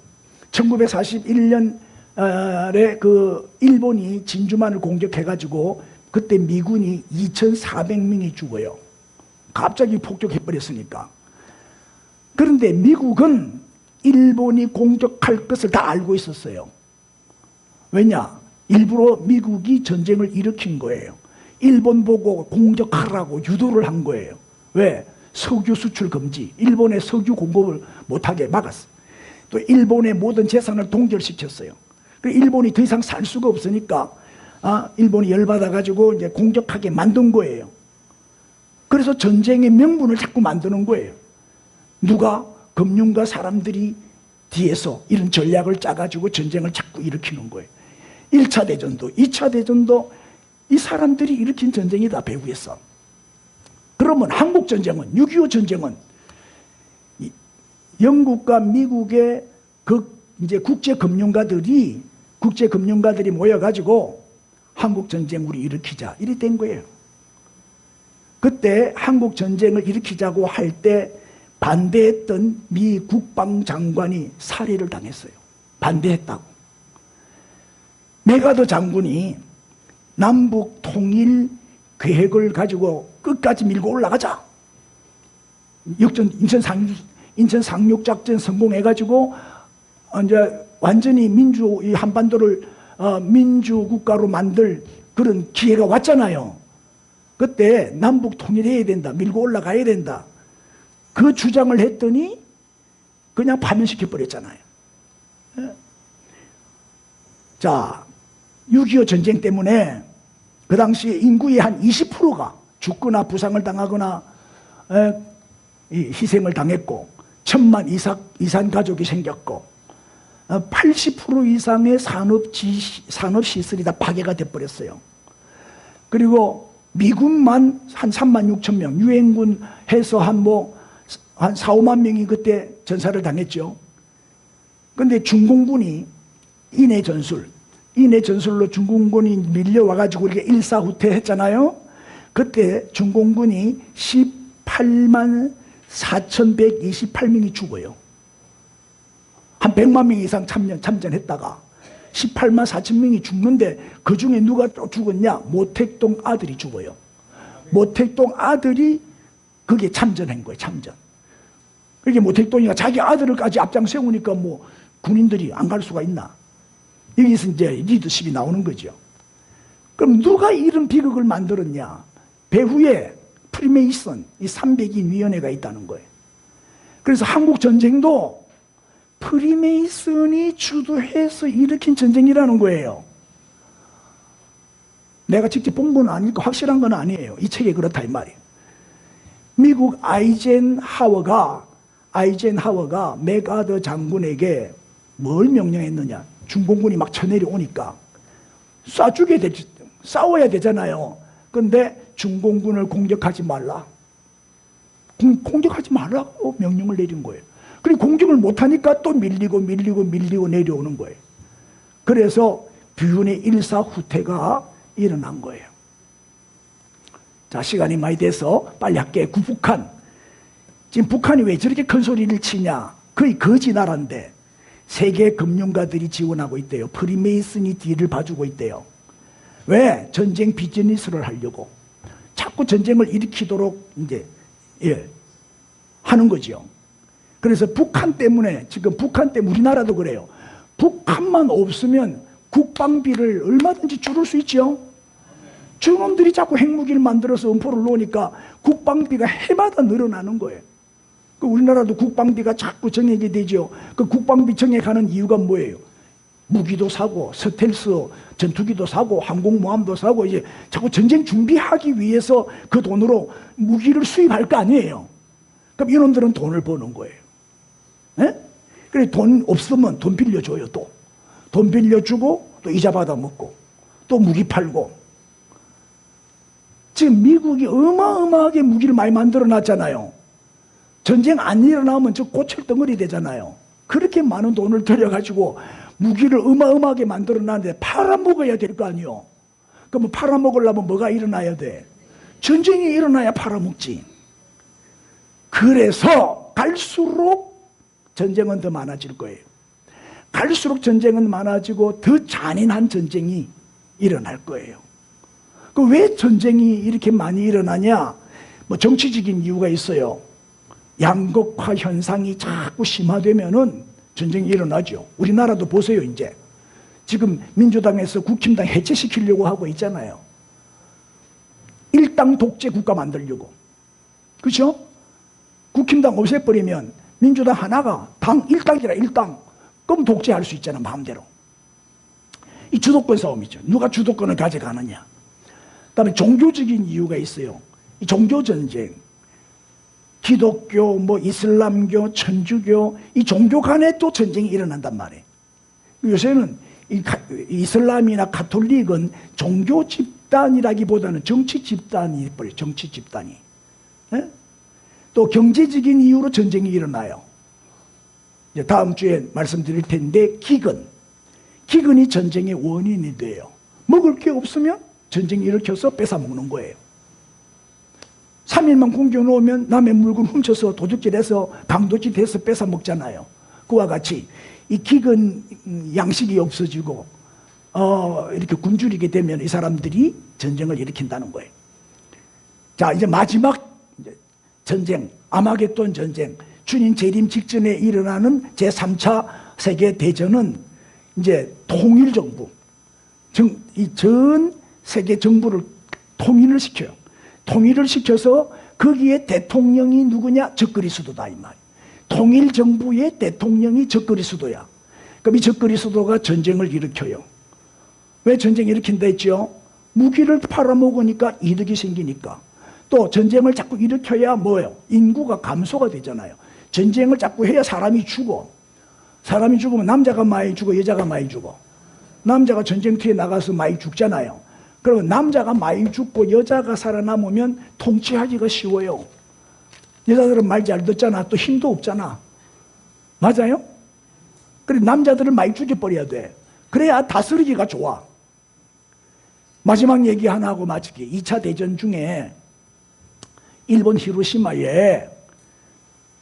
1941년에 그 일본이 진주만을 공격해가지고 그때 미군이 2,400명이 죽어요. 갑자기 폭격해버렸으니까. 그런데 미국은 일본이 공격할 것을 다 알고 있었어요. 왜냐? 일부러 미국이 전쟁을 일으킨 거예요. 일본 보고 공격하라고 유도를 한 거예요. 왜? 석유 수출 금지, 일본의 석유 공급을 못하게 막았어요. 또 일본의 모든 재산을 동결시켰어요. 일본이 더 이상 살 수가 없으니까 일본이 열받아가지고 이제 공격하게 만든 거예요. 그래서 전쟁의 명분을 자꾸 만드는 거예요. 누가? 금융가 사람들이 뒤에서 이런 전략을 짜가지고 전쟁을 자꾸 일으키는 거예요. 1차 대전도 2차 대전도 이 사람들이 일으킨 전쟁이다, 배후에서. 그러면 한국전쟁은, 6.25 전쟁은 영국과 미국의 이제 국제금융가들이 모여가지고 한국전쟁 우리 일으키자, 이래 된 거예요. 그때 한국전쟁을 일으키자고 할 때 반대했던 미 국방장관이 살해를 당했어요. 반대했다고. 메가더 장군이 남북 통일 계획을 가지고 끝까지 밀고 올라가자. 인천 상륙작전 성공해가지고 이제 완전히 이 한반도를 민주국가로 만들 그런 기회가 왔잖아요. 그때 남북 통일해야 된다, 밀고 올라가야 된다. 그 주장을 했더니 그냥 파면시켜버렸잖아요. 자, 6.25 전쟁 때문에 그 당시 인구의 한 20%가 죽거나 부상을 당하거나 희생을 당했고 1,000만 이상 가족이 생겼고 80% 이상의 산업시설이 다 파괴가 돼버렸어요. 그리고 미군만 한 3만 6천 명, 유엔군 해서 한 4, 5만 명이 그때 전사를 당했죠. 그런데 중공군이 인해 전술로 중공군이 밀려와가지고 이렇게 일사후퇴 했잖아요. 그때 중공군이 18만 4,128명이 죽어요. 한 100만 명 이상 참전했다가 18만 4천 명이 죽는데 그 중에 누가 죽었냐? 모택동 아들이 죽어요. 모택동 아들이 그게 참전한 거예요. 참전. 그게 모택동이가 자기 아들을까지 앞장 세우니까 뭐 군인들이 안 갈 수가 있나? 여기서 이제 리더십이 나오는 거죠. 그럼 누가 이런 비극을 만들었냐? 배후에 프리메이슨, 이 300인 위원회가 있다는 거예요. 그래서 한국 전쟁도 프리메이슨이 주도해서 일으킨 전쟁이라는 거예요. 내가 직접 본 건 아니니까 확실한 건 아니에요. 이 책에 그렇다 이 말이에요. 미국 아이젠하워가 메가더 장군에게 뭘 명령했느냐? 중공군이 막 쳐내려오니까 싸워야 되잖아요. 그런데 중공군을 공격하지 말라. 공격하지 말라고 명령을 내린 거예요. 그리고 공격을 못하니까 또 밀리고 내려오는 거예요. 그래서 뷰의 일사후퇴가 일어난 거예요. 자, 시간이 많이 돼서 빨리 할게. 북한. 지금 북한이 왜 저렇게 큰 소리를 치냐? 거의 거지 나라인데 세계 금융가들이 지원하고 있대요. 프리메이슨이 뒤를 봐주고 있대요. 왜? 전쟁 비즈니스를 하려고. 자꾸 전쟁을 일으키도록 이제 하는 거죠. 그래서 북한 때문에 지금 북한 때문에 우리나라도 그래요. 북한만 없으면 국방비를 얼마든지 줄일 수 있죠. 저놈들이 자꾸 핵무기를 만들어서 음포를 놓으니까 국방비가 해마다 늘어나는 거예요. 우리나라도 국방비가 자꾸 정액이 되죠. 그 국방비 정액하는 이유가 뭐예요? 무기도 사고 스텔스 전투기도 사고 항공모함도 사고 이제 자꾸 전쟁 준비하기 위해서 그 돈으로 무기를 수입할 거 아니에요. 그럼 이놈들은 돈을 버는 거예요. 네? 그래 돈 없으면 돈 빌려줘요. 또 돈 빌려주고 또 이자 받아먹고 또 무기 팔고. 지금 미국이 어마어마하게 무기를 많이 만들어 놨잖아요. 전쟁 안 일어나면 저 고철덩어리 되잖아요. 그렇게 많은 돈을 들여가지고 무기를 어마어마하게 만들어 놨는데 팔아먹어야 될 거 아니에요. 그럼 팔아먹으려면 뭐가 일어나야 돼? 전쟁이 일어나야 팔아먹지. 그래서 갈수록 전쟁은 더 많아질 거예요. 갈수록 전쟁은 많아지고 더 잔인한 전쟁이 일어날 거예요. 왜 전쟁이 이렇게 많이 일어나냐? 뭐 정치적인 이유가 있어요. 양극화 현상이 자꾸 심화되면은 전쟁이 일어나죠. 우리나라도 보세요. 이제 지금 민주당에서 국힘당 해체시키려고 하고 있잖아요. 일당 독재 국가 만들려고. 그렇죠? 국힘당 없애버리면 민주당 하나가 당 일당이라 일당. 그럼 독재할 수 있잖아. 마음대로. 이 주도권 싸움이죠. 누가 주도권을 가져가느냐. 그다음에 종교적인 이유가 있어요. 이 종교전쟁. 기독교, 뭐 이슬람교, 천주교, 이 종교 간에 또 전쟁이 일어난단 말이에요. 요새는 이슬람이나 가톨릭은 종교 집단이라기보다는 정치 집단이 버려요. 정치 집단이. 네? 또 경제적인 이유로 전쟁이 일어나요. 이제 다음 주에 말씀드릴 텐데 기근이 전쟁의 원인이 돼요. 먹을 게 없으면 전쟁 일으켜서 뺏어먹는 거예요. 3일만 굶겨놓으면 남의 물건 훔쳐서 도둑질해서 강도질해서 뺏어먹잖아요. 그와 같이 이 기근 양식이 없어지고 이렇게 굶주리게 되면 이 사람들이 전쟁을 일으킨다는 거예요. 자, 이제 마지막 전쟁, 아마겟돈 전쟁, 주님 재림 직전에 일어나는 제3차 세계대전은 이제 통일정부, 이 전 세계 정부를 통일을 시켜요. 통일을 시켜서 거기에 대통령이 누구냐? 적그리스도다 이 말이에요. 통일정부의 대통령이 적그리스도야. 그럼 이 적그리스도가 전쟁을 일으켜요. 왜 전쟁을 일으킨다 했죠? 무기를 팔아먹으니까 이득이 생기니까. 또 전쟁을 자꾸 일으켜야 뭐예요? 인구가 감소가 되잖아요. 전쟁을 자꾸 해야 사람이 죽어. 사람이 죽으면 남자가 많이 죽어, 여자가 많이 죽어. 남자가 전쟁터에 나가서 많이 죽잖아요. 그러면 남자가 많이 죽고 여자가 살아남으면 통치하기가 쉬워요. 여자들은 말 잘 듣잖아. 또 힘도 없잖아. 맞아요? 그래 남자들을 많이 죽여버려야 돼. 그래야 다스리기가 좋아. 마지막 얘기 하나 하고 마칠게. 2차 대전 중에 일본 히로시마에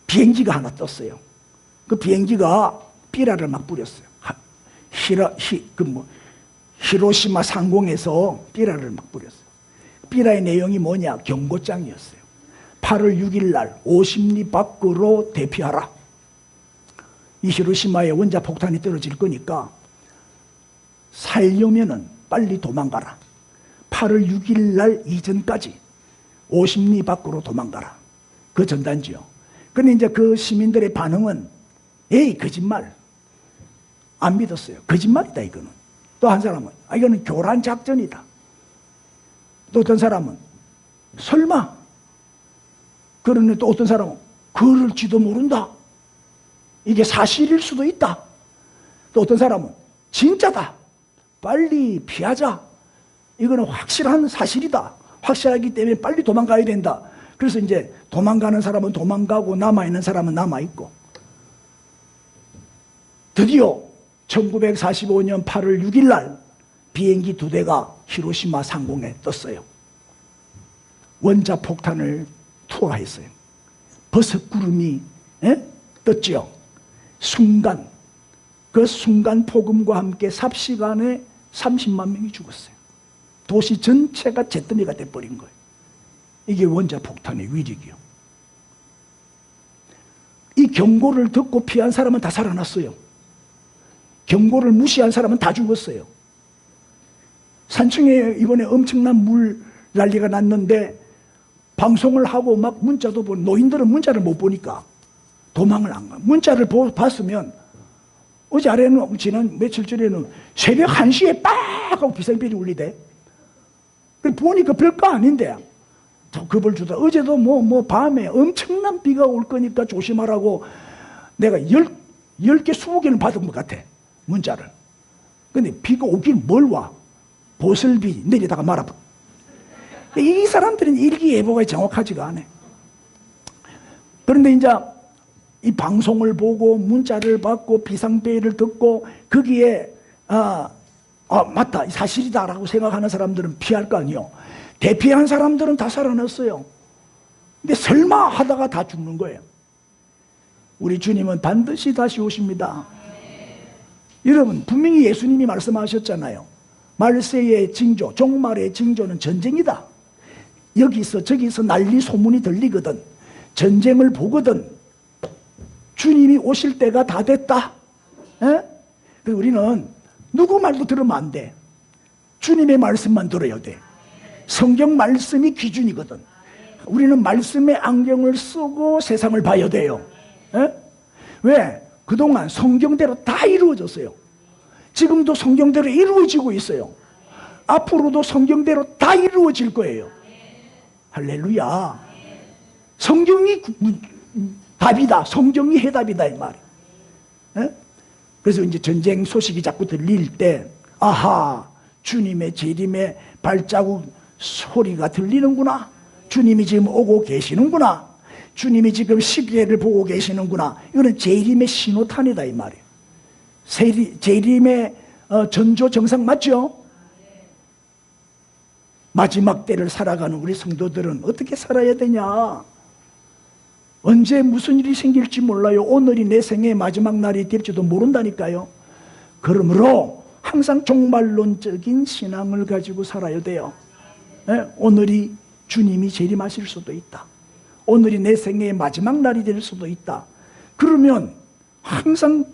비행기가 하나 떴어요. 그 비행기가 삐라를 막 뿌렸어요. 히로시마 상공에서 삐라를 막 뿌렸어요. 삐라의 내용이 뭐냐? 경고장이었어요. 8월 6일 날 50리 밖으로 대피하라. 이 히로시마에 원자폭탄이 떨어질 거니까 살려면은 빨리 도망가라. 8월 6일 날 이전까지 50리 밖으로 도망가라. 그 전단지요. 근데 이제 그 시민들의 반응은 에이 거짓말. 안 믿었어요. 거짓말이다 이거는. 또 한 사람은 이거는 교란 작전이다. 또 어떤 사람은 설마. 그러니 또 어떤 사람은 그럴지도 모른다. 이게 사실일 수도 있다. 또 어떤 사람은 진짜다. 빨리 피하자. 이거는 확실한 사실이다. 확실하기 때문에 빨리 도망가야 된다. 그래서 이제 도망가는 사람은 도망가고 남아있는 사람은 남아있고. 드디어 1945년 8월 6일 날 비행기 2대가 히로시마 상공에 떴어요. 원자폭탄을 투하했어요. 버섯구름이 떴죠. 순간, 그 순간 폭음과 함께 삽시간에 30만 명이 죽었어요. 도시 전체가 잿더미가 돼버린 거예요. 이게 원자폭탄의 위력이요. 이 경고를 듣고 피한 사람은 다 살아났어요. 경고를 무시한 사람은 다 죽었어요. 산청에 이번에 엄청난 물 난리가 났는데 방송을 하고 막 문자도 보고, 노인들은 문자를 못 보니까 도망을 안 가. 문자를 봤으면 어제 아래는 지난 며칠 전에는 새벽 1시에 빡 하고 비상벨이 울리대. 보니까 별거 아닌데 더 겁을 주다. 어제도 밤에 엄청난 비가 올 거니까 조심하라고 내가 10개 20개는 받은 것 같아, 문자를. 근데 비가 오긴 뭘 와. 보슬비 내리다가 말아봐. 이 사람들은 일기예보가 정확하지가 않아. 그런데 이제 이 방송을 보고 문자를 받고 비상벨을 듣고 거기에 맞다, 사실이다라고 생각하는 사람들은 피할 거 아니에요. 대피한 사람들은 다 살아났어요. 근데 설마 하다가 다 죽는 거예요. 우리 주님은 반드시 다시 오십니다. 여러분, 분명히 예수님이 말씀하셨잖아요. 말세의 징조, 종말의 징조는 전쟁이다. 여기서 저기서 난리 소문이 들리거든. 전쟁을 보거든. 주님이 오실 때가 다 됐다. 그래서 우리는 누구 말도 들으면 안 돼. 주님의 말씀만 들어야 돼. 성경 말씀이 기준이거든. 우리는 말씀의 안경을 쓰고 세상을 봐야 돼요. 왜? 그동안 성경대로 다 이루어졌어요. 지금도 성경대로 이루어지고 있어요. 앞으로도 성경대로 다 이루어질 거예요. 할렐루야. 성경이 답이다. 성경이 해답이다, 이 말이에요. 그래서 이제 전쟁 소식이 자꾸 들릴 때, 아하, 주님의 재림의 발자국 소리가 들리는구나. 주님이 지금 오고 계시는구나. 주님이 지금 시계를 보고 계시는구나. 이거는 재림의 신호탄이다, 이 말이에요. 재림의 전조 정상 맞죠? 마지막 때를 살아가는 우리 성도들은 어떻게 살아야 되냐? 언제 무슨 일이 생길지 몰라요. 오늘이 내 생의 마지막 날이 될지도 모른다니까요. 그러므로 항상 종말론적인 신앙을 가지고 살아야 돼요. 오늘이 주님이 재림하실 수도 있다. 오늘이 내 생의 마지막 날이 될 수도 있다. 그러면 항상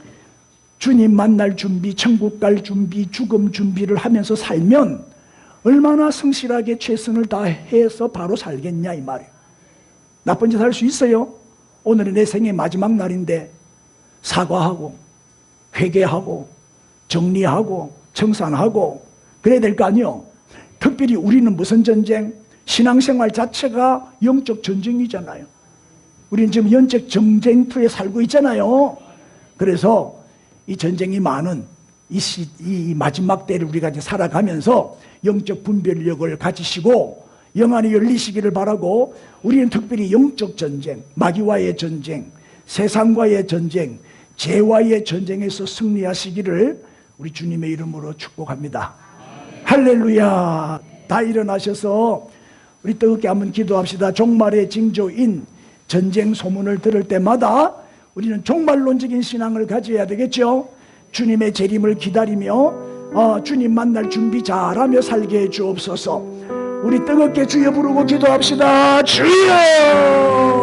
주님 만날 준비, 천국 갈 준비, 죽음 준비를 하면서 살면 얼마나 성실하게 최선을 다해서 바로 살겠냐, 이 말이에요. 나쁜 짓 할 수 있어요? 오늘은 내 생의 마지막 날인데 사과하고 회개하고 정리하고 청산하고 그래야 될 거 아니에요. 특별히 우리는 무슨 전쟁? 신앙생활 자체가 영적 전쟁이잖아요. 우리는 지금 영적 전쟁터에 살고 있잖아요. 그래서 이 전쟁이 많은 이 마지막 때를 우리가 이제 살아가면서 영적 분별력을 가지시고 영안이 열리시기를 바라고, 우리는 특별히 영적 전쟁, 마귀와의 전쟁, 세상과의 전쟁, 죄와의 전쟁에서 승리하시기를 우리 주님의 이름으로 축복합니다. 할렐루야. 다 일어나셔서 우리 뜨겁게 한번 기도합시다. 종말의 징조인 전쟁 소문을 들을 때마다 우리는 종말론적인 신앙을 가져야 되겠죠. 주님의 재림을 기다리며 주님 만날 준비 잘하며 살게 해 주옵소서. 우리 뜨겁게 주여 부르고 기도합시다. 주여!